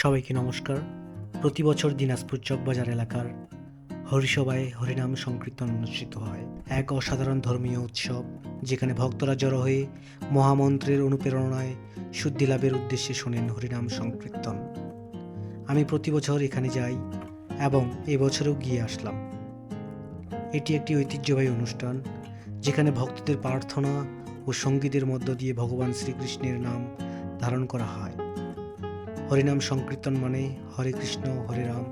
সবাইকে নমস্কার। প্রতি বছর দিনাজপুর চকবাজার এলাকার হরিসভায় হরিনাম সংকীর্তন অনুষ্ঠিত হয়। এক অসাধারণ ধর্মীয় উৎসব, যেখানে ভক্তরা জড়ো হয়ে মহামন্ত্রের অনুপ্রেরণায় শুদ্ধি লাভের উদ্দেশ্যে শোনেন হরিনাম সংকীর্তন। আমি প্রতি বছর এখানে যাই এবং এবছরেও গিয়ে আসলাম। এটি একটি ঐতিহ্যবাহী অনুষ্ঠান, যেখানে ভক্তদের প্রার্থনা ও সঙ্গীতের মধ্য দিয়ে ভগবান শ্রীকৃষ্ণের নাম ধারণ করা হয়। হরিনাম সংকীর্তন মানে হরে কৃষ্ণ হরে রাম,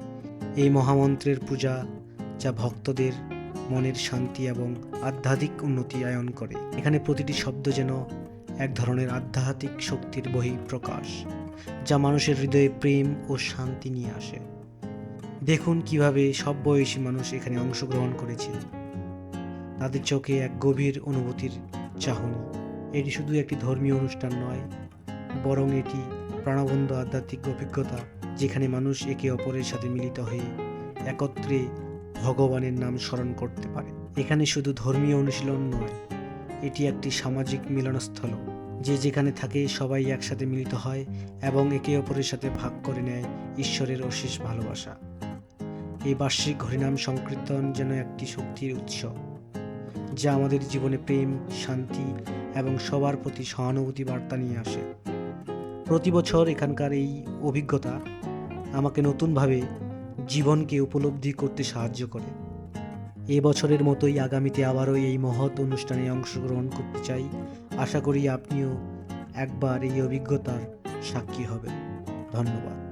এই মহামন্ত্রের পূজা, যা ভক্তদের মনের শান্তি এবং আধ্যাত্মিক উন্নতি আয়ন করে। এখানে প্রতিটি শব্দ যেন এক ধরনের আধ্যাত্মিক শক্তির বহিঃপ্রকাশ, যা মানুষের হৃদয়ে প্রেম ও শান্তি নিয়ে আসে। দেখুন কিভাবে সব বয়সী মানুষ এখানে অংশগ্রহণ করেছে, তাদের চোখে এক গভীর অনুভূতির চাহনি। এটি শুধু একটি ধর্মীয় অনুষ্ঠান নয়, বরং এটি প্রাণবন্ত আধ্যাত্মিক অভিজ্ঞতা, যেখানে মানুষ একে অপরের সাথে মিলিত হয়ে একত্রে ভগবানের নাম স্মরণ করতে পারে। এখানে শুধু ধর্মীয় অনুশীলন নয়, এটি একটি সামাজিক মিলনস্থল, যে যেখানে থাকে সবাই একসাথে মিলিত হয় এবং একে অপরের সাথে ভাগ করে নেয় ঈশ্বরের অশেষ ভালোবাসা। এই বার্ষিক হরিনাম সংকীর্তন যেন একটি শক্তির উৎস, যা আমাদের জীবনে প্রেম, শান্তি এবং সবার প্রতি সহানুভূতি বার্তা নিয়ে আসে। প্রতি বছর এখানকার এই অভিজ্ঞতা আমাকে নতুনভাবে জীবনকে উপলব্ধি করতে সাহায্য করে। এই বছরের মতোই আগামীতে আবারও এই মহৎ অনুষ্ঠানে অংশগ্রহণ করতে চাই। আশা করি আপনিও একবার এই অভিজ্ঞতার সাক্ষী হবেন। ধন্যবাদ।